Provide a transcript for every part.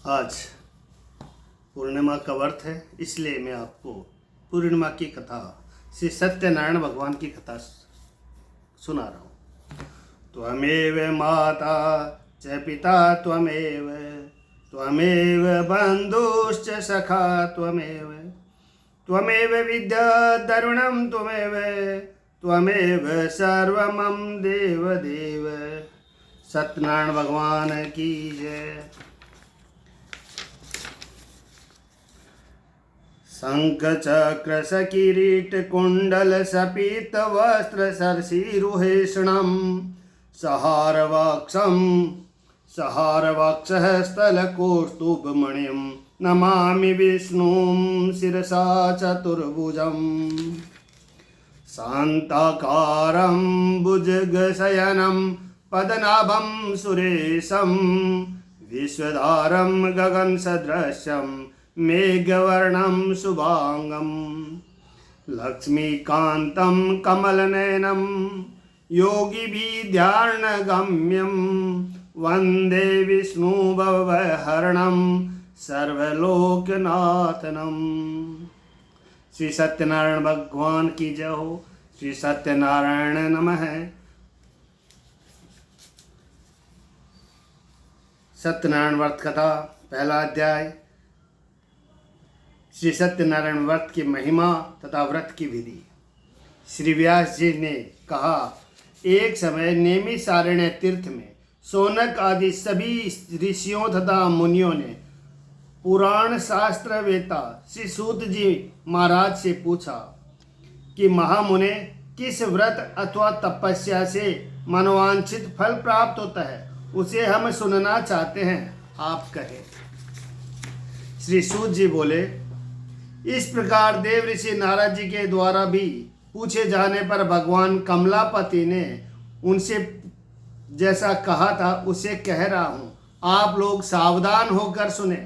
आज पूर्णिमा का व्रत है, इसलिए मैं आपको पूर्णिमा की कथा श्री सत्यनारायण भगवान की कथा सुना रहा हूँ। त्वमेव माता च पिता त्वमेव, त्वमेव बन्धुश्च सखा त्वमेव, त्वमेव विद्या दरुणं त्वमेव, त्वमेव सर्वमं देव देव। सत्यनारायण भगवान की जय। शंख चक्र सकिरीट कुंडल सपीत वस्त्र सरसीरुहेषणं सहारवक्षः स्थलकौस्तुभमणिं नमामि विष्णुं शिरसा चतुर्भुजम्। शान्ताकारं भुजगशयनं पद्मनाभं सुरेशं विश्वधारं गगनसदृशं मेघवर्णं शुभांगं। लक्ष्मीकान्तं कमलनयनं योगिभिर्ध्यानगम्यं वन्दे विष्णुभवहरणं सर्वलोकनाथनं। श्री सत्यनारायण भगवान की जय हो। श्री सत्यनारायण नमः। सत्यनारायण व्रत कथा पहला अध्याय। श्री सत्यनारायण व्रत की महिमा तथा व्रत की विधि। श्री व्यास जी ने कहा, एक समय नैमिषारण्य तीर्थ में शौनक आदि सभी ऋषियों तथा मुनियों ने पुराण शास्त्र वेता श्री सूत जी महाराज से पूछा कि महामुने, किस व्रत अथवा तपस्या से मनोवांछित फल प्राप्त होता है, उसे हम सुनना चाहते हैं, आप कहें। श्री सूत जी बोले, इस प्रकार देव ऋषि नारद जी के द्वारा भी पूछे जाने पर भगवान कमलापति ने उनसे जैसा कहा था उसे कह रहा हूँ, आप लोग सावधान होकर सुने।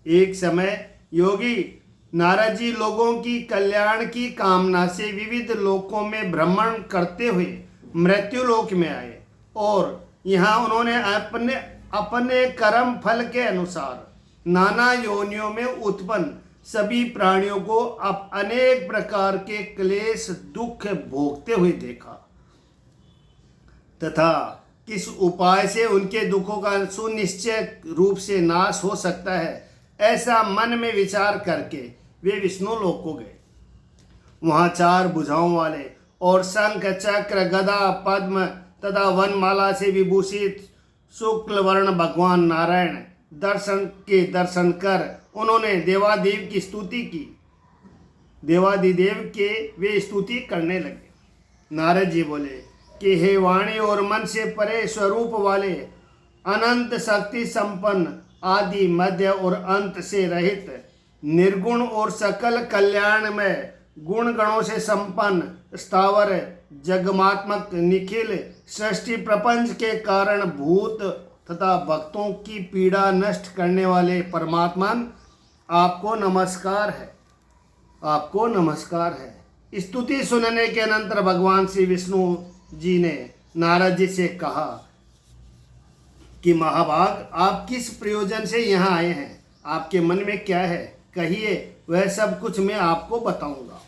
एक समय योगी नारद जी लोगों की कल्याण की कामना से विविध लोकों में भ्रमण करते हुए मृत्यु लोक में आए और यहाँ उन्होंने अपने कर्म फल के अनुसार नाना योनियों में उत्पन्न सभी प्राणियों को अब अनेक प्रकार के क्लेश दुख भोगते हुए देखा तथा किस उपाय से उनके दुखों का सुनिश्चय रूप से नाश हो सकता है, ऐसा मन में विचार करके वे विष्णु लोक को गए। वहाँ 4 भुजाओं वाले और शंख चक्र गदा पद्म तथा वनमाला से विभूषित शुक्ल वर्ण भगवान नारायण दर्शन कर उन्होंने देवादेव की स्तुति की। देवादिदेव के वे स्तुति करने लगे। नारद जी बोले कि हे वाणी और मन से परे स्वरूप वाले, अनंत शक्ति संपन्न, आदि मध्य और अंत से रहित, निर्गुण और सकल कल्याण में गुण गणों से संपन्न, स्थावर जगमात्मक निखिल सृष्टि प्रपंच के कारण भूत तथा भक्तों की पीड़ा नष्ट करने वाले परमात्मन, आपको नमस्कार है, आपको नमस्कार है। स्तुति सुनने के अनंतर भगवान श्री विष्णु जी ने नारद जी से कहा कि महाभाग, आप किस प्रयोजन से यहाँ आए हैं, आपके मन में क्या है, कहिए, वह सब कुछ मैं आपको बताऊंगा।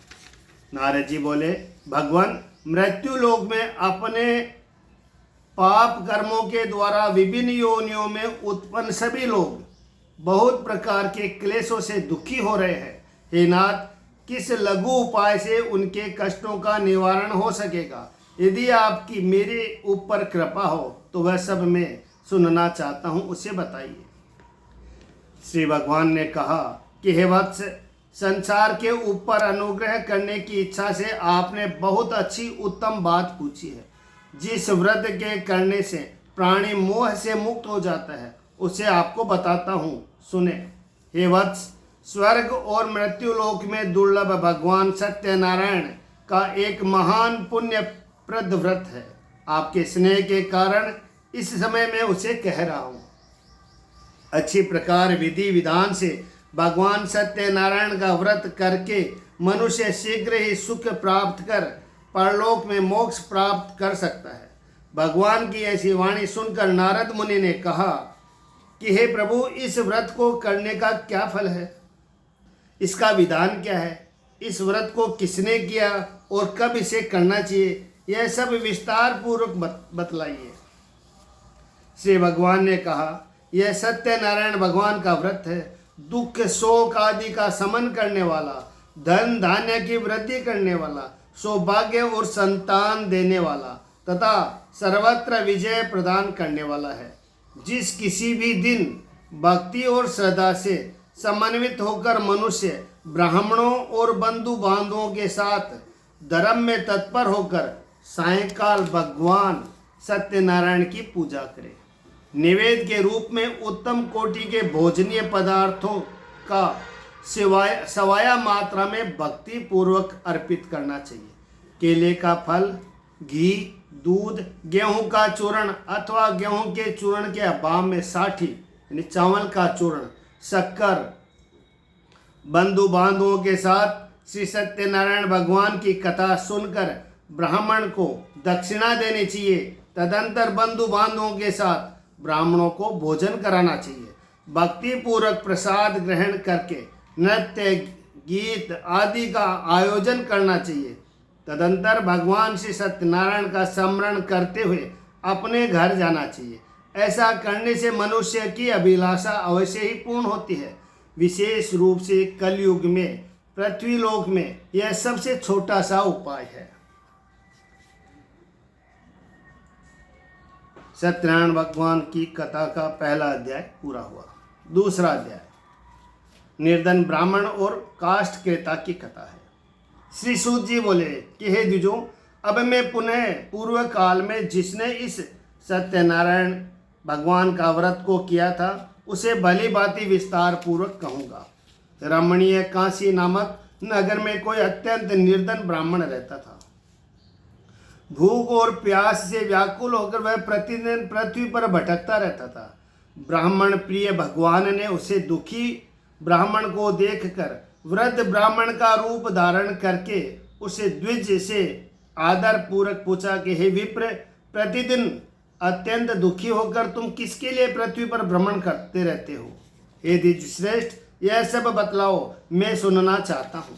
नारद जी बोले, भगवान, मृत्यु लोक में अपने पाप कर्मों के द्वारा विभिन्न योनियों में उत्पन्न सभी लोग बहुत प्रकार के क्लेशों से दुखी हो रहे हैं। हे नाथ, किस लघु उपाय से उनके कष्टों का निवारण हो सकेगा? यदि आपकी मेरे ऊपर कृपा हो तो वह सब मैं सुनना चाहता हूँ, उसे बताइए। श्री भगवान ने कहा कि हे वत्स, संसार के ऊपर अनुग्रह करने की इच्छा से आपने बहुत अच्छी उत्तम बात पूछी है। जिस व्रत के करने से प्राणी मोह से मुक्त हो जाता है, उसे आपको बताता हूँ, सुने। हे वत्स, स्वर्ग और मृत्यु लोक में दुर्लभ भगवान सत्यनारायण का एक महान पुण्यप्रद व्रत है। आपके स्नेह के कारण इस समय मैं उसे कह रहा हूँ। अच्छी प्रकार विधि विधान से भगवान सत्यनारायण का व्रत करके मनुष्य शीघ्र ही सुख प्राप्त कर परलोक में मोक्ष प्राप्त कर सकता है। भगवान की ऐसी वाणी सुनकर नारद मुनि ने कहा कि हे प्रभु, इस व्रत को करने का क्या फल है, इसका विधान क्या है, इस व्रत को किसने किया और कब इसे करना चाहिए, यह सब विस्तार पूर्वक बतलाइए। श्री भगवान ने कहा, यह सत्यनारायण भगवान का व्रत है, दुख शोक आदि का शमन करने वाला, धन धान्य की वृद्धि करने वाला, सौभाग्य और संतान देने वाला तथा सर्वत्र विजय प्रदान करने वाला है। जिस किसी भी दिन भक्ति और श्रद्धा से समन्वित होकर मनुष्य ब्राह्मणों और बंधु बांधवों के साथ धर्म में तत्पर होकर सायंकाल भगवान सत्यनारायण की पूजा करे, निवेद्य के रूप में उत्तम कोटि के भोजनीय पदार्थों का सवाया मात्रा में भक्ति पूर्वक अर्पित करना चाहिए। केले का फल, घी, दूध, गेहूं का चूर्ण अथवा गेहूं के चूर्ण के अभाव में साठी यानी चावल का चूर्ण, शक्कर, बंधु बांधवों के साथ श्री सत्यनारायण भगवान की कथा सुनकर ब्राह्मण को दक्षिणा देनी चाहिए। तदंतर बंधु बांधवों के साथ ब्राह्मणों को भोजन कराना चाहिए। भक्ति पूर्वक प्रसाद ग्रहण करके नृत्य, गीत आदि का आयोजन करना चाहिए। तदंतर भगवान श्री सत्यनारायण का स्मरण करते हुए अपने घर जाना चाहिए। ऐसा करने से मनुष्य की अभिलाषा अवश्य ही पूर्ण होती है। विशेष रूप से कलयुग में पृथ्वीलोक में यह सबसे छोटा सा उपाय है। सत्यनारायण भगवान की कथा का पहला अध्याय पूरा हुआ। दूसरा अध्याय निर्धन ब्राह्मण और काष्ठ क्रेता की कथा है। श्री सूत जी बोले कि हे द्विजों, अब मैं पुनः पूर्व काल में जिसने इस सत्यनारायण भगवान का व्रत को किया था उसे भली भांति विस्तार पूर्वक कहूँगा। रमणीय काशी नामक नगर में कोई अत्यंत निर्धन ब्राह्मण रहता था। भूख और प्यास से व्याकुल होकर वह प्रतिदिन पृथ्वी पर भटकता रहता था। ब्राह्मण प्रिय भगवान ने उसे दुखी ब्राह्मण को देखकर वृद्ध ब्राह्मण का रूप धारण करके उसे द्विज से आदर पूर्वक पूछा कि हे विप्र, प्रतिदिन अत्यंत दुखी होकर तुम किसके लिए पृथ्वी पर भ्रमण करते रहते हो? हे द्विज श्रेष्ठ, यह सब बतलाओ, मैं सुनना चाहता हूँ।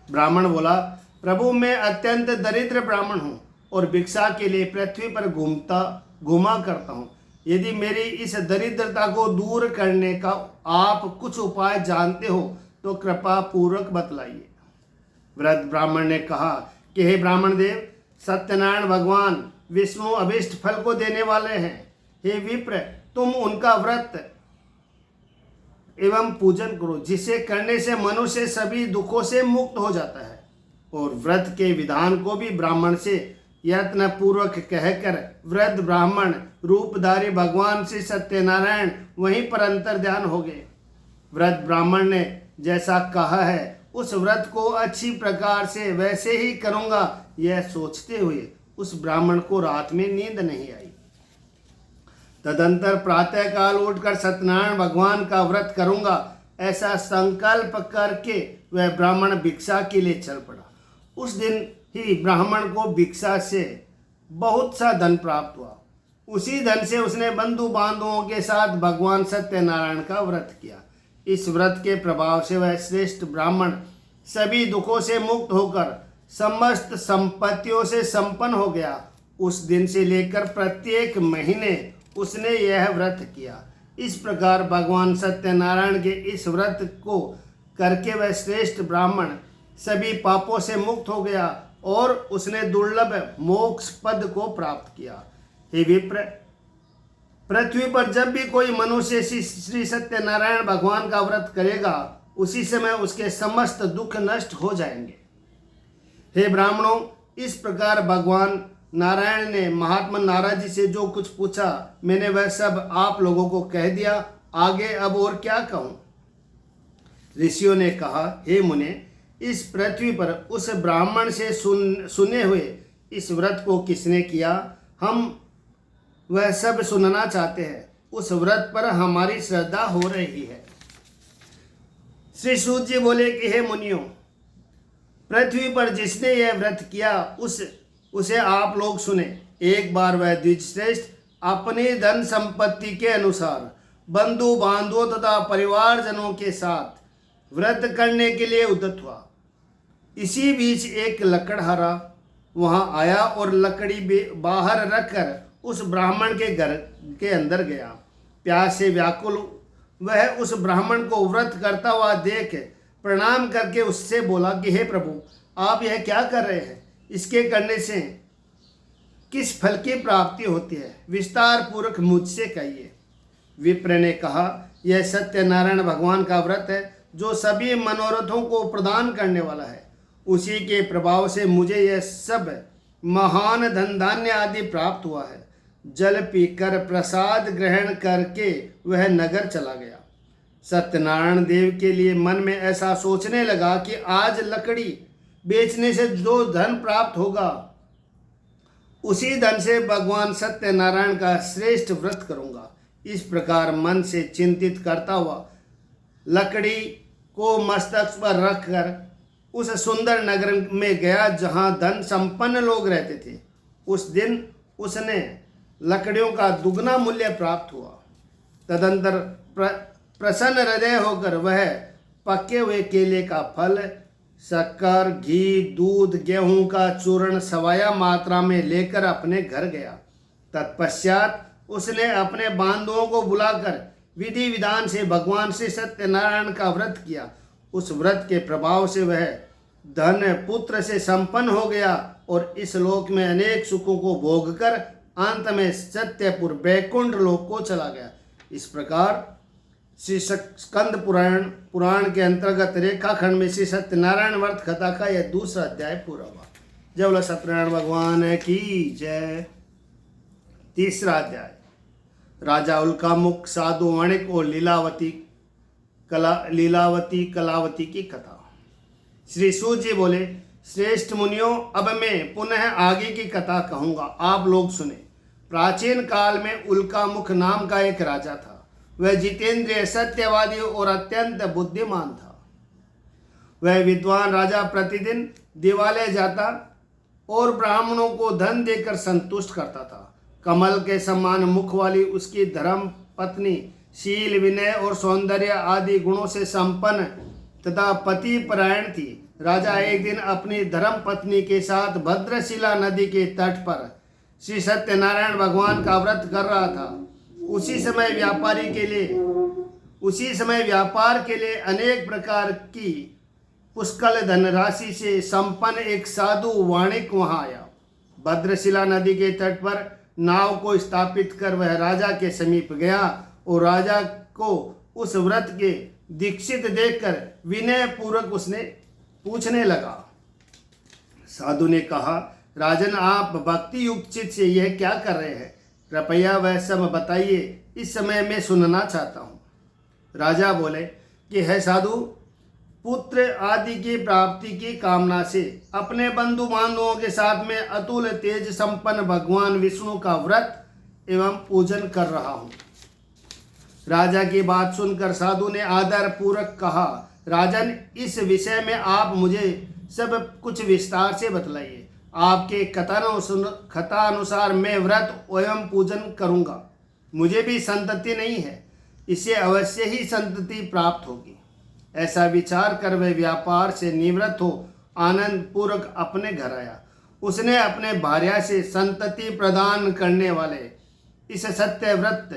ब्राह्मण बोला, प्रभु, मैं अत्यंत दरिद्र ब्राह्मण हूँ और भिक्षा के लिए पृथ्वी पर घूमा करता हूँ। यदि मेरी इस दरिद्रता को दूर करने का आप कुछ उपाय जानते हो तो कृपा पूर्वक बतलाइए। वृद्ध ब्राह्मण ने कहा कि हे ब्राह्मण देव, सत्यनारायण भगवान विष्णु अभिष्ट फल को देने वाले हैं। हे विप्र, तुम उनका व्रत एवं पूजन करो, जिसे करने से मनुष्य सभी दुखों से मुक्त हो जाता है। और व्रत के विधान को भी ब्राह्मण से यत्न पूर्वक कहकर वृद्ध ब्राह्मण रूपधारी भगवान श्री सत्यनारायण वहीं पर अंतर ध्यान हो गए। वृद्ध ब्राह्मण ने जैसा कहा है उस व्रत को अच्छी प्रकार से वैसे ही करूँगा, यह सोचते हुए उस ब्राह्मण को रात में नींद नहीं आई। तदंतर प्रातःकाल उठकर सत्यनारायण भगवान का व्रत करूँगा ऐसा संकल्प करके वह ब्राह्मण भिक्षा के लिए चल पड़ा। उस दिन ही ब्राह्मण को भिक्षा से बहुत सा धन प्राप्त हुआ। उसी धन से उसने बंधु बांधवों के साथ भगवान सत्यनारायण का व्रत किया। इस व्रत के प्रभाव से वह श्रेष्ठ ब्राह्मण सभी दुखों से मुक्त होकर समस्त संपत्तियों से संपन्न हो गया। उस दिन से लेकर प्रत्येक महीने उसने यह व्रत किया। इस प्रकार भगवान सत्यनारायण के इस व्रत को करके वह श्रेष्ठ ब्राह्मण सभी पापों से मुक्त हो गया और उसने दुर्लभ मोक्ष पद को प्राप्त किया। हे विप्र, पृथ्वी पर जब भी कोई मनुष्य श्री सत्यनारायण भगवान का व्रत करेगा उसी समय उसके समस्त दुख नष्ट हो जाएंगे। हे ब्राह्मणों, इस प्रकार भगवान नारायण ने महात्मा नारद जी से जो कुछ पूछा मैंने वह सब आप लोगों को कह दिया। आगे अब और क्या कहूँ? ऋषियों ने कहा, हे मुने, इस पृथ्वी पर उस ब्राह्मण से सुने हुए इस व्रत को किसने किया, हम वह सब सुनना चाहते हैं। उस व्रत पर हमारी श्रद्धा हो रही है। श्री सूत जी बोले कि हे मुनियों, पृथ्वी पर जिसने यह व्रत किया उसे आप लोग सुने। एक बार वह द्विज श्रेष्ठ अपनी धन संपत्ति के अनुसार बंधु बांधवों तथा परिवारजनों के साथ व्रत करने के लिए उद्यत हुआ। इसी बीच एक लकड़हारा वहां आया और लकड़ी बाहर रखकर उस ब्राह्मण के घर के अंदर गया। प्यास से व्याकुल वह उस ब्राह्मण को व्रत करता हुआ देख प्रणाम करके उससे बोला कि हे प्रभु, आप यह क्या कर रहे हैं? इसके करने से किस फल की प्राप्ति होती है? विस्तार पूर्वक मुझसे कहिए। विप्र ने कहा, यह सत्यनारायण भगवान का व्रत है जो सभी मनोरथों को प्रदान करने वाला है। उसी के प्रभाव से मुझे यह सब महान धन धान्य आदि प्राप्त हुआ है। जल पीकर प्रसाद ग्रहण करके वह नगर चला गया। सत्यनारायण देव के लिए मन में ऐसा सोचने लगा कि आज लकड़ी बेचने से जो धन प्राप्त होगा उसी धन से भगवान सत्यनारायण का श्रेष्ठ व्रत करूंगा। इस प्रकार मन से चिंतित करता हुआ लकड़ी को मस्तक पर रखकर उस सुंदर नगर में गया जहां धन संपन्न लोग रहते थे। उस दिन उसने लकड़ियों का दुगना मूल्य प्राप्त हुआ। तदंतर प्रसन्न हृदय होकर वह पके हुए केले का फल, शक्कर, घी, दूध, गेहूं का चूर्ण सवाया मात्रा में लेकर अपने घर गया। तत्पश्चात उसने अपने बांधुओं को बुलाकर विधि विधान से भगवान श्री सत्यनारायण का व्रत किया। उस व्रत के प्रभाव से वह धन पुत्र से संपन्न हो गया और इस लोक में अनेक सुखों को भोगकर अंत में सत्यपुर बैकुंठ लोक को चला गया। इस प्रकार श्री स्कंद पुराण के अंतर्गत रेखाखंड में श्री सत्यनारायण व्रत कथा का यह दूसरा अध्याय पूरा हुआ। जय बोलो सत्यनारायण भगवान की जय। तीसरा अध्याय, राजा उल्कामुख, साधु वणिक और लीलावती कलावती की कथा। श्री सूत जी बोले, श्रेष्ठ मुनियों, अब मैं पुनः आगे की कथा कहूँगा, आप लोग सुने। प्राचीन काल में उल्कामुख नाम का एक राजा था। वह जितेंद्रिय, सत्यवादी और अत्यंत बुद्धिमान था। वह विद्वान राजा प्रतिदिन देवालय जाता और ब्राह्मणों को धन देकर संतुष्ट करता था। कमल के समान मुख वाली उसकी धर्म पत्नी शील, विनय और सौंदर्य आदि गुणों से संपन्न तथा पति परायण थी। राजा एक दिन अपनी धर्म पत्नी के साथ भद्रशिला नदी के तट पर श्री सत्यनारायण भगवान का व्रत कर रहा था। उसी समय व्यापार के लिए अनेक प्रकार की पुष्कल धनराशि से संपन्न एक साधु वाणिक वहां आया। भद्रशिला नदी के तट पर नाव को स्थापित कर वह राजा के समीप गया और राजा को उस व्रत के दीक्षित देखकर विनय पूर्वक उसने पूछने लगा। साधु ने कहा, राजन, आप भक्ति युक्त चित्त से यह क्या कर रहे हैं? कृपया वह सब बताइए, इस समय मैं सुनना चाहता हूँ। राजा बोले कि है साधु, पुत्र आदि की प्राप्ति की कामना से अपने बंधु बांधवों के साथ में अतुल तेज संपन्न भगवान विष्णु का व्रत एवं पूजन कर रहा हूँ। राजा की बात सुनकर साधु ने आदर पूर्वक कहा, राजन, इस विषय में आप मुझे सब कुछ विस्तार से बतलाइए। आपके कथा अनुसार मैं व्रत एवं पूजन करूँगा। मुझे भी संतति नहीं है, इससे अवश्य ही संतति प्राप्त होगी। ऐसा विचार कर वह व्यापार से निवृत्त हो आनंद पूर्वक अपने घर आया। उसने अपने भार्या से संतति प्रदान करने वाले इस सत्य व्रत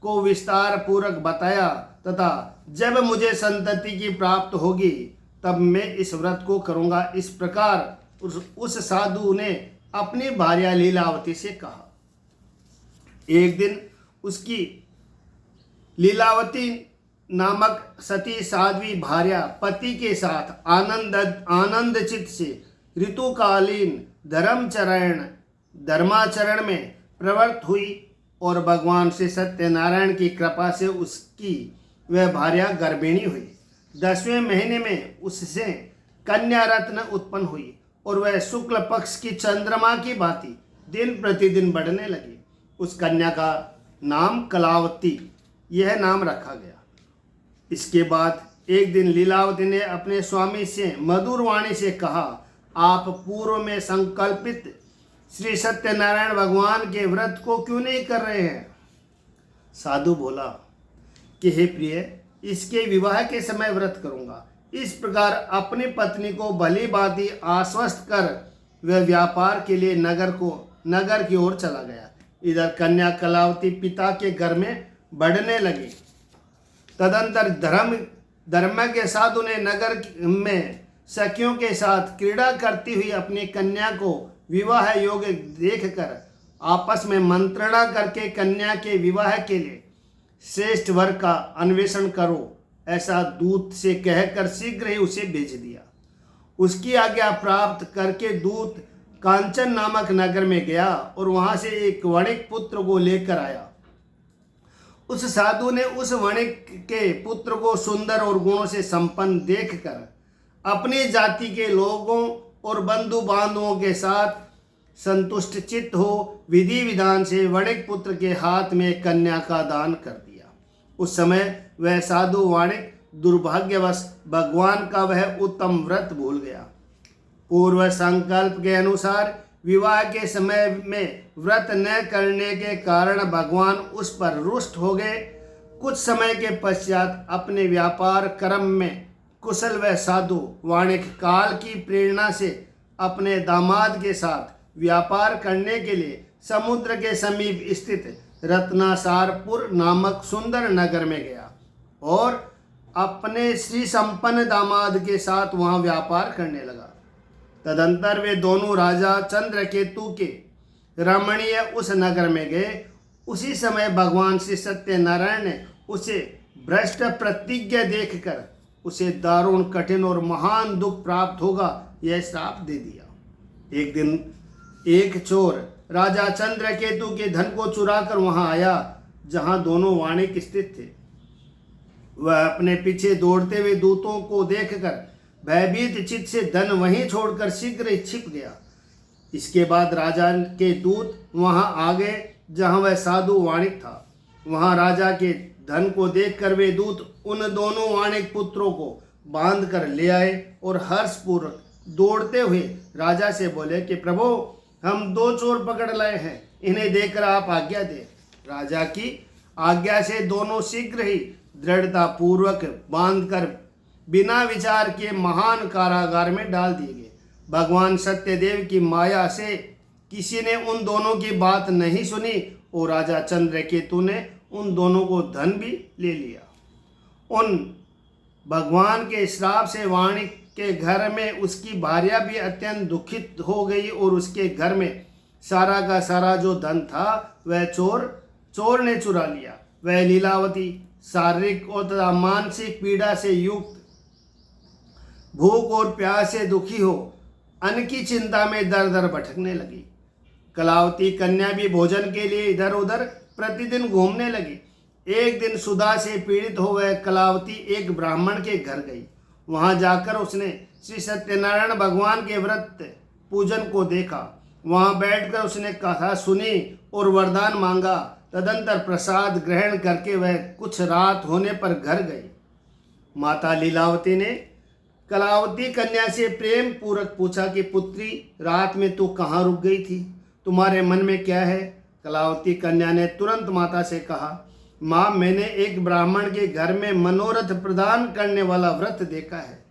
को विस्तार पूर्वक बताया तथा जब मुझे संतति की प्राप्त होगी तब मैं इस व्रत को करूँगा। इस प्रकार उस साधु ने अपनी भार्या लीलावती से कहा। एक दिन उसकी लीलावती नामक सती साध्वी भार्या पति के साथ आनंद चित्त से ऋतुकालीन धर्माचरण में प्रवृत्त हुई और भगवान श्री सत्यनारायण की कृपा से उसकी वह भार्या गर्भिणी हुई। 10वें महीने में उससे कन्या रत्न उत्पन्न हुई और वह शुक्ल पक्ष की चंद्रमा की भांति दिन प्रतिदिन बढ़ने लगी। उस कन्या का नाम कलावती यह नाम रखा गया। इसके बाद एक दिन लीलावती ने अपने स्वामी से मधुर वाणी से कहा, आप पूर्व में संकल्पित श्री सत्यनारायण भगवान के व्रत को क्यों नहीं कर रहे हैं? साधु बोला कि हे प्रिय, इसके विवाह के समय व्रत करूंगा। इस प्रकार अपनी पत्नी को भली भांति आश्वस्त कर वह व्यापार के लिए नगर की ओर चला गया। इधर कन्या कलावती पिता के घर में बढ़ने लगी। तदंतर धर्मज्ञ साधु ने नगर में सखियों के साथ क्रीड़ा करती हुई अपनी कन्या को विवाह योग्य देखकर आपस में मंत्रणा करके कन्या के विवाह के लिए श्रेष्ठ वर का अन्वेषण करो, ऐसा दूत से कहकर शीघ्र ही उसे भेज दिया। उसकी आज्ञा प्राप्त करके दूत कांचन नामक नगर में गया और वहां से एक वणिक पुत्र को लेकर आया। उस साधु ने उस वणिक के पुत्र को सुंदर और गुणों से संपन्न देखकर अपनी जाति के लोगों और बंधु बांधवों के साथ संतुष्ट चित्त हो विधि विधान से वणिक पुत्र के हाथ में कन्या का दान कर दिया। उस समय वह साधु वणिक दुर्भाग्यवश भगवान का वह उत्तम व्रत भूल गया। पूर्व संकल्प के अनुसार विवाह के समय में व्रत न करने के कारण भगवान उस पर रुष्ट हो गए। कुछ समय के पश्चात अपने व्यापार कर्म में कुशल व साधु वाणिक काल की प्रेरणा से अपने दामाद के साथ व्यापार करने के लिए समुद्र के समीप स्थित रत्नासारपुर नामक सुंदर नगर में गया और अपने श्री संपन्न दामाद के साथ वहां व्यापार करने लगा। तदंतर वे दोनों राजा चंद्रकेतु के रमणीय उस नगर में गए। उसी समय भगवान श्री सत्यनारायण ने उसे भ्रष्ट प्रतिज्ञा देखकर उसे दारुण कठिन और महान दुख प्राप्त होगा यह श्राप दे दिया। एक दिन एक चोर राजा चंद्रकेतु के धन को चुराकर वहां आया जहां दोनों वाणिक स्थित थे। वह अपने पीछे दौड़ते हुए दूतों को देखकर भयभीत चित्त से धन वहीं छोड़कर शीघ्र ही छिप गया। इसके बाद राजा के दूत वहां आ गए जहां वह साधु वाणिक था। वहां राजा के धन को देखकर वे दूत उन दोनों वाणिक पुत्रों को बांध कर ले आए और हर्षपूर्वक दौड़ते हुए राजा से बोले कि प्रभु, हम 2 चोर पकड़ लाए हैं, इन्हें देखकर आप आज्ञा दें। राजा की आज्ञा से दोनों शीघ्र ही दृढ़ता पूर्वक बांधकर बिना विचार के महान कारागार में डाल दिए गए। भगवान सत्यदेव की माया से किसी ने उन दोनों की बात नहीं सुनी और राजा चंद्रकेतु ने उन दोनों को धन भी ले लिया। उन भगवान के श्राप से वाणिक के घर में उसकी भार्या भी अत्यंत दुखित हो गई और उसके घर में सारा का सारा जो धन था वह चोर ने चुरा लिया। वह लीलावती शारीरिक और तथा मानसिक पीड़ा से युक्त, भूख और प्यास से दुखी हो अन्न की चिंता में दर दर भटकने लगी। कलावती कन्या भी भोजन के लिए इधर उधर प्रतिदिन घूमने लगी। एक दिन सुधा से पीड़ित हो वह कलावती एक ब्राह्मण के घर गई। वहां जाकर उसने श्री सत्यनारायण भगवान के व्रत पूजन को देखा। वहां बैठकर उसने कथा सुनी और वरदान मांगा। तदंतर प्रसाद ग्रहण करके वह कुछ रात होने पर घर गई। माता लीलावती ने कलावती कन्या से प्रेम पूर्वक पूछा कि पुत्री, रात में तू कहाँ रुक गई थी? तुम्हारे मन में क्या है? कलावती कन्या ने तुरंत माता से कहा, माँ, मैंने एक ब्राह्मण के घर में मनोरथ प्रदान करने वाला व्रत देखा है।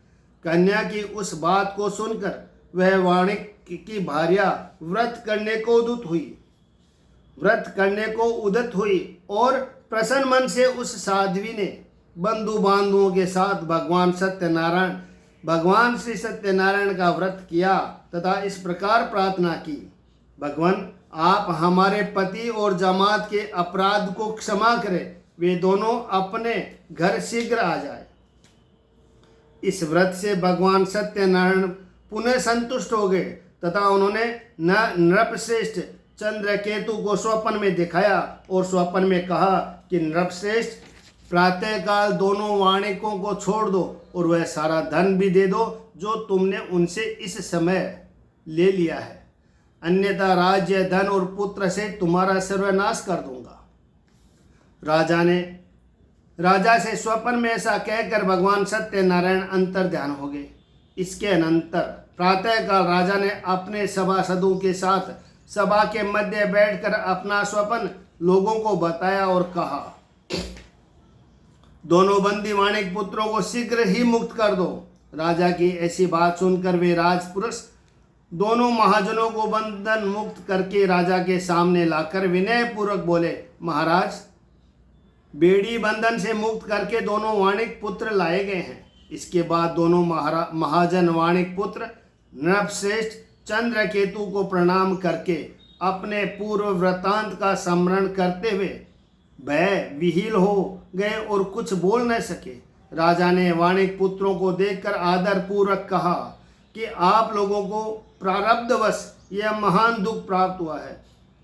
कन्या की उस बात को सुनकर वह वाणिक की भार्या व्रत करने को उद्यत हुई और प्रसन्न मन से उस साध्वी ने बंधु बांधवों के साथ भगवान श्री सत्यनारायण का व्रत किया तथा इस प्रकार प्रार्थना की, भगवान, आप हमारे पति और जमात के अपराध को क्षमा करें, वे दोनों अपने घर शीघ्र आ जाए। इस व्रत से भगवान सत्यनारायण पुनः संतुष्ट हो गए तथा उन्होंने नृपश्रेष्ठ चंद्रकेतु को स्वप्न में दिखाया और स्वप्न में कहा कि नृपश्रेष्ठ, प्रातःकाल दोनों वाणिकों को छोड़ दो और वह सारा धन भी दे दो जो तुमने उनसे इस समय ले लिया है, अन्यथा राज्य, धन और पुत्र से तुम्हारा सर्वनाश कर दूंगा। राजा से स्वप्न में ऐसा कहकर भगवान सत्यनारायण अंतर ध्यान हो गए। इसके अनंतर प्रातःकाल राजा ने अपने सभासदों के साथ सभा के मध्य बैठकर अपना स्वप्न लोगों को बताया और कहा, दोनों बंदी वाणिक पुत्रों को शीघ्र ही मुक्त कर दो। राजा की ऐसी बात सुनकर वे राजपुरुष दोनों महाजनों को बंधन मुक्त करके राजा के सामने लाकर विनय पूर्वक बोले, महाराज, बेड़ी बंधन से मुक्त करके दोनों वाणिक पुत्र लाए गए हैं। इसके बाद दोनों महाजन वाणिक पुत्र नृपश्रेष्ठ चंद्रकेतु को प्रणाम करके अपने पूर्व वृत्तांत का स्मरण करते हुए भय विहीन हो गए और कुछ बोल न सके। राजा ने वाणिक पुत्रों को देखकर आदर पूर्वक कहा कि आप लोगों को प्रारब्धवश यह महान दुख प्राप्त हुआ है।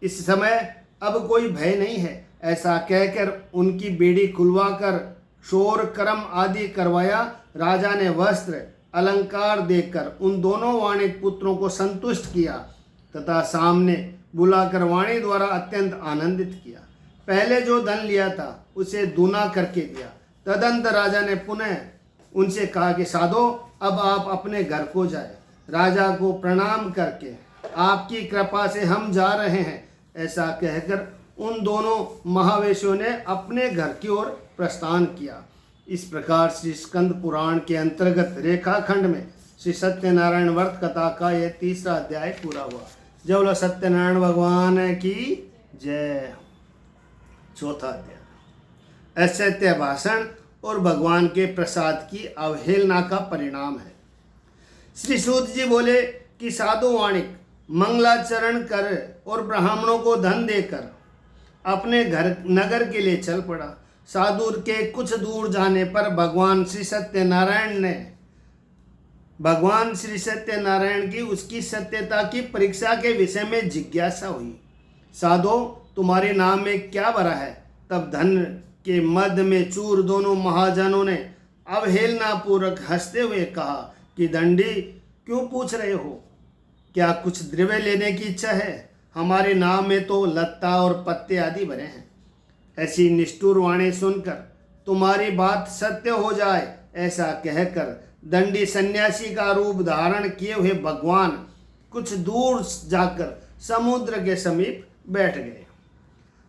इस समय अब कोई भय नहीं है। ऐसा कहकर उनकी बेड़ी खुलवाकर शोर कर्म आदि करवाया। राजा ने वस्त्र अलंकार देकर उन दोनों वाणिक पुत्रों को संतुष्ट किया तथा सामने बुलाकर वाणी द्वारा अत्यंत आनंदित किया। पहले जो धन लिया था उसे दूना करके दिया। तदंतर राजा ने पुनः उनसे कहा कि साधो, अब आप अपने घर को जाए। राजा को प्रणाम करके आपकी कृपा से हम जा रहे हैं। ऐसा कहकर उन दोनों महावेशियों ने अपने घर की ओर प्रस्थान किया। इस प्रकार श्री स्कंद पुराण के अंतर्गत रेखाखंड में श्री सत्यनारायण व्रत कथा का यह 3रा अध्याय पूरा हुआ। जय बोलो सत्यनारायण भगवान की जय। 4था अध्याय असत्य भाषण और भगवान के प्रसाद की अवहेलना का परिणाम है। श्री सूत जी बोले कि साधु वाणिक मंगलाचरण कर और ब्राह्मणों को धन देकर अपने घर नगर के लिए चल पड़ा। साधु के कुछ दूर जाने पर भगवान श्री सत्यनारायण की उसकी सत्यता की परीक्षा के विषय में जिज्ञासा हुई। साधो, तुम्हारे नाम में क्या भरा है? तब धन के मध्य में चूर दोनों महाजनों ने अवहेलना पूर्वक हंसते हुए कहा कि दंडी, क्यों पूछ रहे हो? क्या कुछ द्रव्य लेने की इच्छा है? हमारे नाम में तो लत्ता और पत्ते आदि भरे हैं। ऐसी निष्ठुर वाणी सुनकर तुम्हारी बात सत्य हो जाए, ऐसा कहकर दंडी सन्यासी का रूप धारण किए हुए भगवान कुछ दूर जाकर समुद्र के समीप बैठ गए।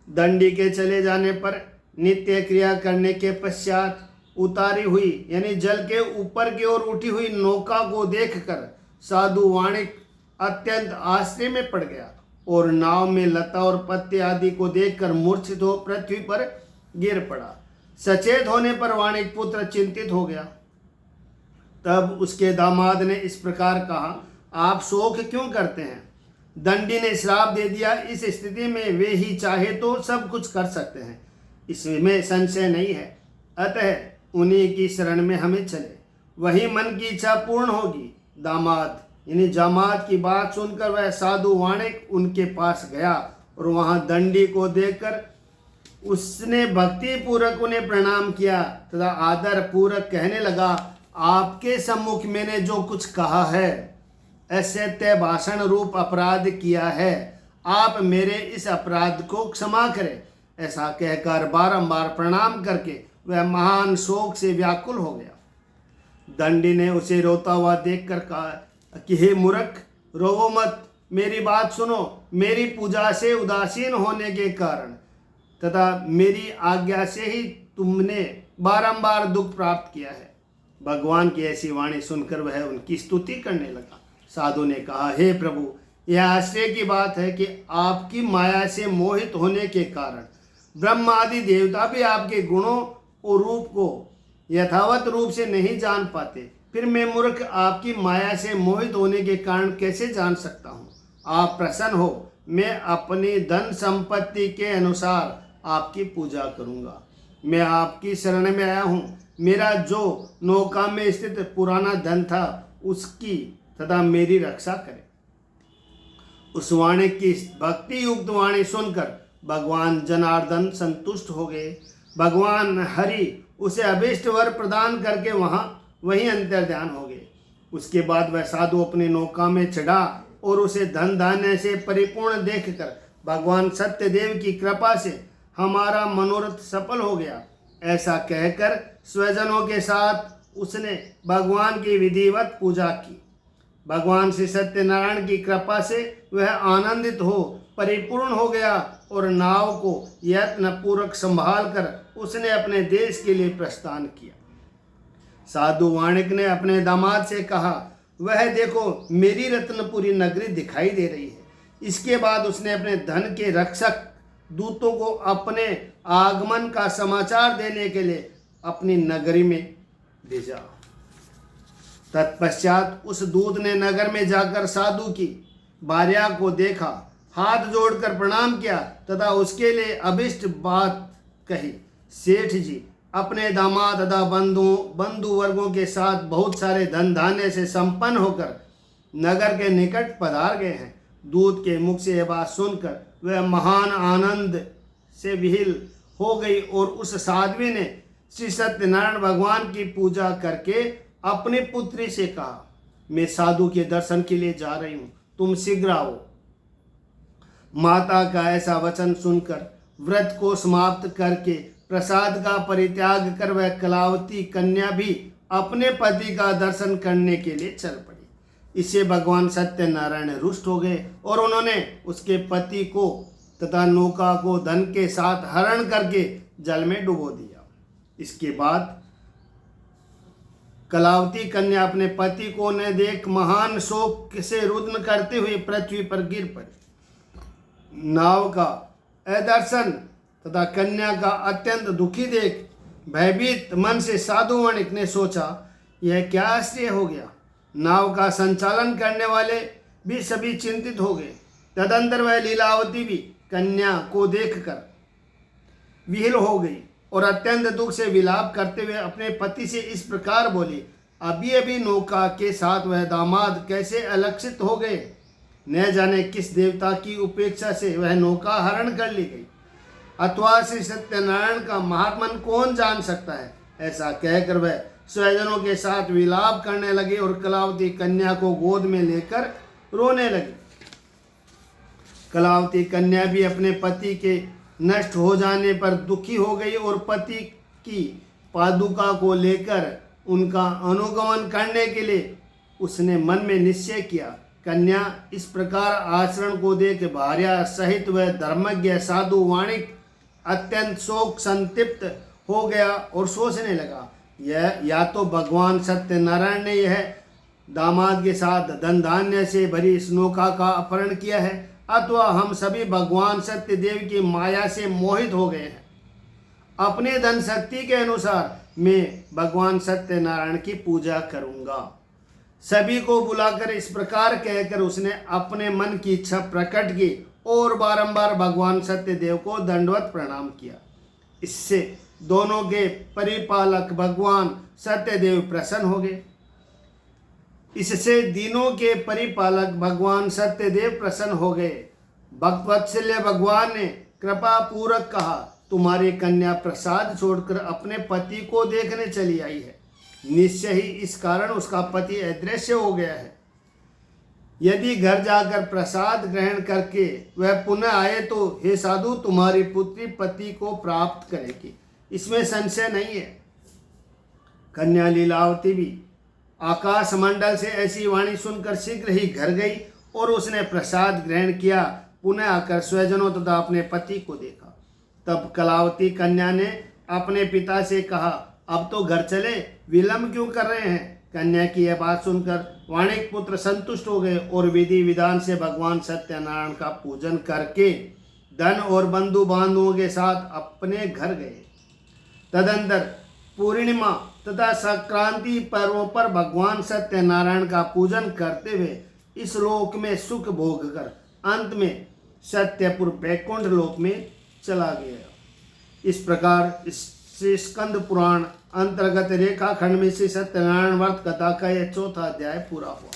दंडी के चले जाने पर नित्य क्रिया करने के पश्चात उतारी हुई यानी जल के ऊपर की ओर उठी हुई नौका को देखकर साधु वाणिक अत्यंत आश्चर्य में पड़ गया और नाव में लता और पत्ते आदि को देखकर मूर्छित हो पृथ्वी पर गिर पड़ा। सचेत होने पर वाणिक पुत्र चिंतित हो गया। तब उसके दामाद ने इस प्रकार कहा, आप शोक क्यों करते हैं? दंडी ने श्राप दे दिया। इस स्थिति में वे ही चाहे तो सब कुछ कर सकते हैं, इसमें संशय नहीं है। अतः उन्हीं की शरण में हमें चले, वही मन की इच्छा पूर्ण होगी। दामाद यानी जामाद की बात सुनकर वह साधु वाणिक उनके पास गया और वहां दंडी को देखकर उसने भक्ति पूर्वक उन्हें प्रणाम किया तथा आदर पूर्वक कहने लगा, आपके सम्मुख मैंने जो कुछ कहा है, असत्य भाषण रूप अपराध किया है, आप मेरे इस अपराध को क्षमा करें। ऐसा कहकर बारंबार प्रणाम करके वह महान शोक से व्याकुल हो गया। दंडी ने उसे रोता हुआ देखकर कहा कि हे मूर्ख, रोवो मत, मेरी बात सुनो। मेरी पूजा से उदासीन होने के कारण तथा मेरी आज्ञा से ही तुमने बारंबार दुख प्राप्त किया है। भगवान की ऐसी वाणी सुनकर वह उनकी स्तुति करने लगा। साधु ने कहा, हे प्रभु, यह आश्चर्य की बात है कि आपकी माया से मोहित होने के कारण ब्रह्म आदि देवता भी आपके गुणों और रूप को यथावत रूप से नहीं जान पाते। फिर मैं मूर्ख आपकी माया से मोहित होने के कारण कैसे जान सकता हूँ? आप प्रसन्न हो, मैं अपनी धन संपत्ति के अनुसार आपकी पूजा करूँगा। मैं आपकी शरण में आया हूँ। मेरा जो नौका में स्थित पुराना धन था उसकी तथा मेरी रक्षा करें। उस वाणी की भक्ति युक्त वाणी सुनकर भगवान जनार्दन संतुष्ट हो गए। भगवान हरि उसे अभीष्ट वर प्रदान करके वहीं अंतर्ध्यान हो गए। उसके बाद वह साधु अपनी नौका में चढ़ा और उसे धन धान्य से परिपूर्ण देखकर भगवान सत्यदेव की कृपा से हमारा मनोरथ सफल हो गया, ऐसा कहकर स्वजनों के साथ उसने भगवान की विधिवत पूजा की। भगवान श्री सत्यनारायण की कृपा से वह आनंदित हो परिपूर्ण हो गया और नाव को यत्न पूर्वक संभाल कर उसने अपने देश के लिए प्रस्थान किया। साधु वाणिक ने अपने दामाद से कहा, वह देखो मेरी रत्नपुरी नगरी दिखाई दे रही है। इसके बाद उसने अपने धन के रक्षक दूतों को अपने आगमन का समाचार देने के लिए अपनी नगरी में भेजा। तत्पश्चात उस दूत ने नगर में जाकर साधु की भार्या को देखा, हाथ जोड़कर प्रणाम किया तथा उसके लिए अभिष्ट बात कही। सेठ जी अपने दामाद तथा बंधु वर्गों के साथ बहुत सारे धन धान्य से संपन्न होकर नगर के निकट पधार गए हैं। दूत के मुख से यह बात सुनकर वह महान आनंद से विहिल हो गई और उस साध्वी ने श्री सत्यनारायण भगवान की पूजा करके अपनी पुत्री से कहा, मैं साधु के दर्शन के लिए जा रही हूँ, तुम शीघ्र आओ। माता का ऐसा वचन सुनकर व्रत को समाप्त करके प्रसाद का परित्याग कर वह कलावती कन्या भी अपने पति का दर्शन करने के लिए चल पड़ी। इससे भगवान सत्यनारायण रुष्ट हो गए और उन्होंने उसके पति को तथा नौका को धन के साथ हरण करके जल में डुबो दिया। इसके बाद कलावती कन्या अपने पति को न देख महान शोक से रुदन करते हुए पृथ्वी पर गिर पड़ी। नाव का अदर्शन तथा कन्या का अत्यंत दुखी देख भयभीत मन से साधु वणिक ने सोचा, यह क्या आश्चर्य हो गया। नाव का संचालन करने वाले भी सभी चिंतित हो गए। तदंतर वह लीलावती भी कन्या को देखकर विहिल हो गई और अत्यंत दुख से विलाप करते हुए अपने पति से इस प्रकार बोली, अभी अभी नौका के साथ वह दामाद कैसे अलक्षित हो गए। न जाने किस देवता की उपेक्षा से वह नौका हरण कर ली गई, अथवा श्री सत्यनारायण का महात्मन कौन जान सकता है। ऐसा कहकर वह स्वजनों के साथ विलाप करने लगे और कलावती कन्या को गोद में लेकर रोने लगी। कलावती कन्या भी अपने पति के नष्ट हो जाने पर दुखी हो गई और पति की पादुका को लेकर उनका अनुगमन करने के लिए उसने मन में निश्चय किया। कन्या इस प्रकार आचरण को देख भार्या सहित वह धर्मज्ञ साधु वाणिक अत्यंत शोक संतप्त हो गया और सोचने लगा, यह या तो भगवान सत्यनारायण ने यह दामाद के साथ धन धान्य से भरी इस नौका का अपहरण किया है, अथवा हम सभी भगवान सत्यदेव की माया से मोहित हो गए हैं। अपने धन शक्ति के अनुसार मैं भगवान सत्यनारायण की पूजा करूंगा। सभी को बुलाकर इस प्रकार कहकर उसने अपने मन की इच्छा प्रकट की और बारंबार भगवान सत्यदेव को दंडवत प्रणाम किया। इससे दोनों के परिपालक भगवान सत्यदेव प्रसन्न हो गए। इससे दिनों के परिपालक भगवान सत्यदेव प्रसन्न हो गए। भक्तवत्सल्य भगवान ने कृपा पूर्वक कहा, तुम्हारी कन्या प्रसाद छोड़कर अपने पति को देखने चली आई है। निश्चय ही इस कारण उसका पति अदृश्य हो गया है। यदि घर जाकर प्रसाद ग्रहण करके वह पुनः आए तो हे साधु, तुम्हारी पुत्री पति को प्राप्त करेगी, इसमें संशय नहीं है। कन्या लीलावती भी आकाश मंडल से ऐसी वाणी सुनकर शीघ्र ही घर गई और उसने प्रसाद ग्रहण किया। पुनः आकर स्वजनों तथा अपने पति को देखा। तब कलावती कन्या ने अपने पिता से कहा, अब तो घर चले, विलंब क्यों कर रहे हैं। कन्या की यह बात सुनकर वाणिक पुत्र संतुष्ट हो गए और विधि विधान से भगवान सत्यनारायण का पूजन करके धन और बंधु बांधवों के साथ अपने घर गए। तदंतर पूर्णिमा तथा संक्रांति पर्वों पर भगवान सत्यनारायण का पूजन करते हुए इस लोक में सुख भोग कर अंत में सत्यपुर वैकुंठ लोक में चला गया। इस प्रकार श्री स्कंद पुराण अंतर्गत रेखा खंड में श्री सत्यनारायण व्रत कथा का यह चौथा अध्याय पूरा हुआ।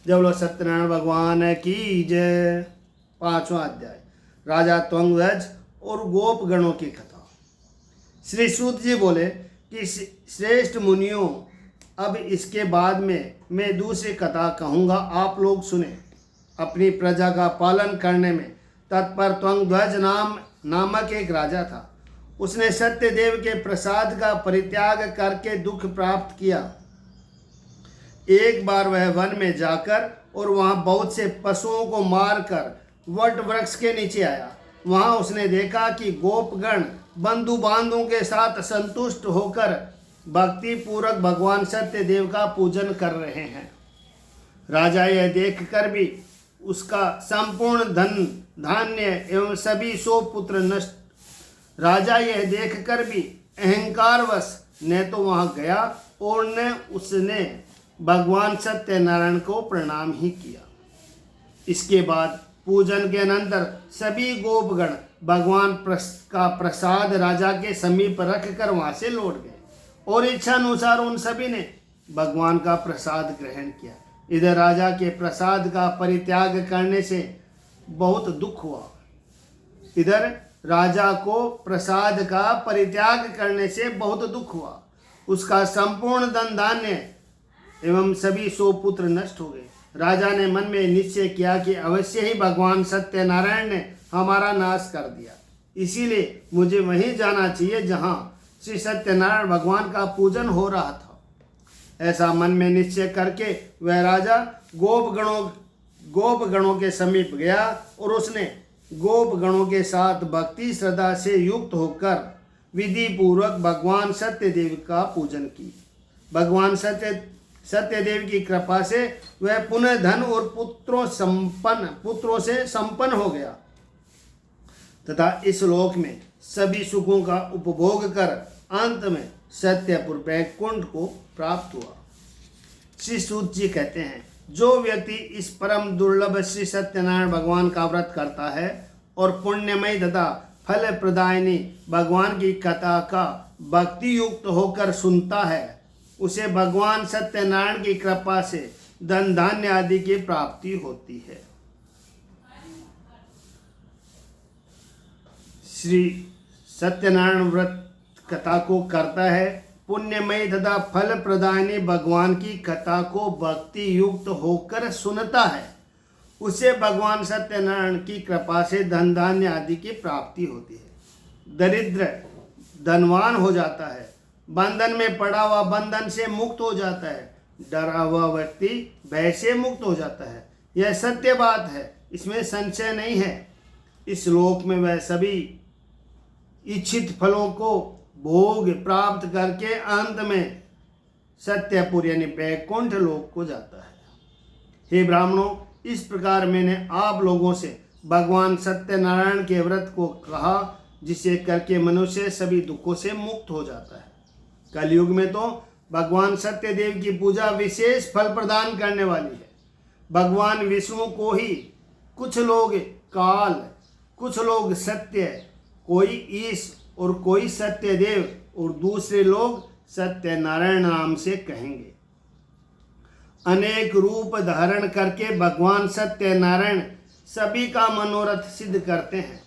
जय बोलो सत्यनारायण भगवान की जय। पांचवा अध्याय राजा त्वंगध्वज और गोप गणों की कथा। श्री सूत जी बोले कि श्रेष्ठ मुनियों, अब इसके बाद में मैं दूसरी कथा कहूँगा, आप लोग सुने। अपनी प्रजा का पालन करने में तत्पर त्वंगध्वज नामक एक राजा था। उसने सत्यदेव के प्रसाद का परित्याग करके दुख प्राप्त किया। एक बार वह वन में जाकर और वहाँ बहुत से पशुओं को मारकर वट वृक्ष के नीचे आया। वहाँ उसने देखा कि गोपगण बंधु बांधों के साथ संतुष्ट होकर भक्ति पूर्वक भगवान सत्यदेव का पूजन कर रहे हैं। राजा यह देखकर भी उसका संपूर्ण धन धान्य एवं सभी 100 पुत्र नष्ट। राजा यह देखकर भी अहंकारवश न तो वहाँ गया और न उसने भगवान सत्यनारायण को प्रणाम ही किया। इसके बाद पूजन के अनंतर सभी गोपगण भगवान का प्रसाद राजा के समीप रखकर वहां से लौट गए और इच्छा अनुसार उन सभी ने भगवान का प्रसाद ग्रहण किया। इधर राजा के प्रसाद का परित्याग करने से बहुत दुख हुआ। इधर राजा को प्रसाद का परित्याग करने से बहुत दुख हुआ। उसका संपूर्ण धन धान्य एवं सभी 100 पुत्र नष्ट हो गए। राजा ने मन में निश्चय किया कि अवश्य ही भगवान सत्यनारायण ने हमारा नाश कर दिया, इसीलिए मुझे वहीं जाना चाहिए जहां श्री सत्यनारायण भगवान का पूजन हो रहा था। ऐसा मन में निश्चय करके वह राजा गोपगणों के समीप गया और उसने गोपगणों के साथ भक्ति श्रद्धा से युक्त होकर विधि पूर्वक भगवान सत्यदेव का पूजन की। भगवान सत्यदेव की कृपा से वह पुनः धन और पुत्रों से संपन्न हो गया तथा इस लोक में सभी सुखों का उपभोग कर अंत में सत्यपुर वैकुंठ को प्राप्त हुआ। श्री सूत जी कहते हैं, जो व्यक्ति इस परम दुर्लभ श्री सत्यनारायण भगवान का व्रत करता है और पुण्यमय तथा फल प्रदायिनी भगवान की कथा का भक्ति युक्त होकर सुनता है, उसे भगवान सत्यनारायण की कृपा से धन धान्य आदि की प्राप्ति होती है। श्री सत्यनारायण व्रत कथा को करता है, पुण्यमय तथा फल प्रदायिनी भगवान की कथा को भक्ति युक्त होकर सुनता है, उसे भगवान सत्यनारायण की कृपा से धन धान्य आदि की प्राप्ति होती है। दरिद्र धनवान हो जाता है, बंधन में पड़ा हुआ बंधन से मुक्त हो जाता है, डरा हुआ व्यक्ति भय से मुक्त हो जाता है। यह सत्य बात है, इसमें संशय नहीं है। इस लोक में वह सभी इच्छित फलों को भोग प्राप्त करके अंत में सत्यपुर यानी वैकुंठ लोक को जाता है। हे ब्राह्मणों, इस प्रकार मैंने आप लोगों से भगवान सत्यनारायण के व्रत को कहा, जिसे करके मनुष्य सभी दुखों से मुक्त हो जाता है। कलयुग में तो भगवान सत्यदेव की पूजा विशेष फल प्रदान करने वाली है। भगवान विष्णु को ही कुछ लोग काल, कुछ लोग सत्य, कोई ईश और कोई सत्यदेव और दूसरे लोग सत्यनारायण नाम से कहेंगे। अनेक रूप धारण करके भगवान सत्यनारायण सभी का मनोरथ सिद्ध करते हैं।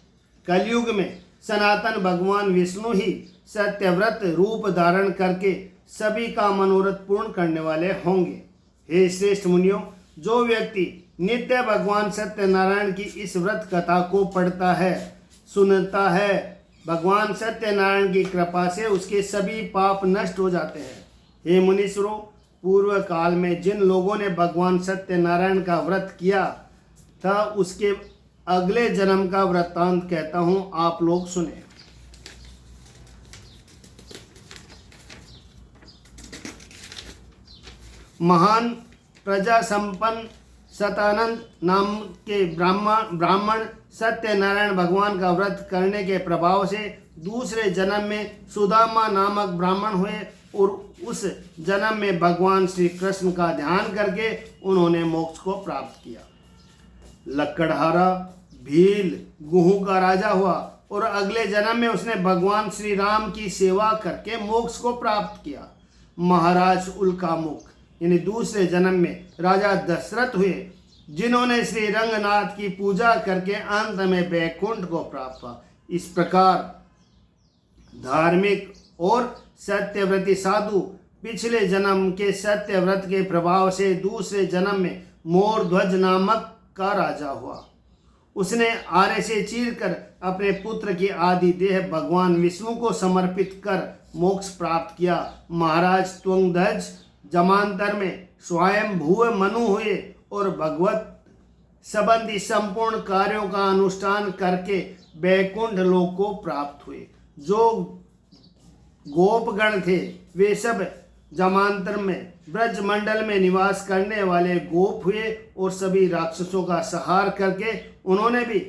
कलयुग में सनातन भगवान विष्णु ही सत्यव्रत रूप धारण करके सभी का मनोरथ पूर्ण करने वाले होंगे। हे श्रेष्ठ मुनियों, जो व्यक्ति नित्य भगवान सत्यनारायण की इस व्रत कथा को पढ़ता है, सुनता है, भगवान सत्यनारायण की कृपा से उसके सभी पाप नष्ट हो जाते हैं। हे मुनीश्वरों, पूर्व काल में जिन लोगों ने भगवान सत्यनारायण का व्रत किया था, उसके अगले जन्म का वृत्तांत कहता हूँ, आप लोग सुने। महान प्रजा संपन्न सतानंद नाम के ब्राह्मण सत्यनारायण भगवान का व्रत करने के प्रभाव से दूसरे जन्म में सुदामा नामक ब्राह्मण हुए और उस जन्म में भगवान श्री कृष्ण का ध्यान करके उन्होंने मोक्ष को प्राप्त किया। लक्कड़हारा भील गुहू का राजा हुआ और अगले जन्म में उसने भगवान श्री राम की सेवा करके मोक्ष को प्राप्त किया। महाराज उल्कामुख यानी दूसरे जन्म में राजा दशरथ हुए, जिन्होंने श्री रंगनाथ की पूजा करके अंत में वैकुंठ को प्राप्त हुआ। इस प्रकार धार्मिक और सत्यव्रती साधु पिछले जन्म के सत्यव्रत के प्रभाव से दूसरे जन्म में मोरध्वज नामक का राजा हुआ। उसने आरे से चीरकर अपने पुत्र की आदि देह भगवान विष्णु को समर्पित कर मोक्ष प्राप्त किया। महाराज त्वंगध्वज जमांतर में स्वयं भू मनु हुए और भगवत संबंधी संपूर्ण कार्यों का अनुष्ठान करके वैकुंठ लोक को प्राप्त हुए। जो गोपगण थे वे सब जमांतर में ब्रज मंडल में निवास करने वाले गोप हुए और सभी राक्षसों का संहार करके उन्होंने भी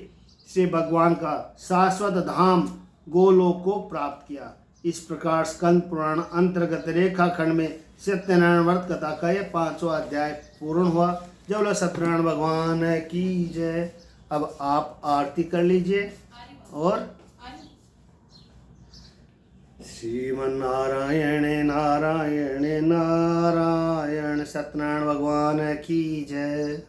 श्री भगवान का शाश्वत धाम गोलोक को प्राप्त किया। इस प्रकार स्कंद पुराण अंतर्गत रेखाखंड में सत्यनारायण व्रत कथा का ये 5वां अध्याय पूर्ण हुआ। जय बोलो सत्यनारायण भगवान की जय। अब आप आरती कर लीजिए और श्रीमन्नारायण नारायण नारायण सत्यनारायण भगवान की जय।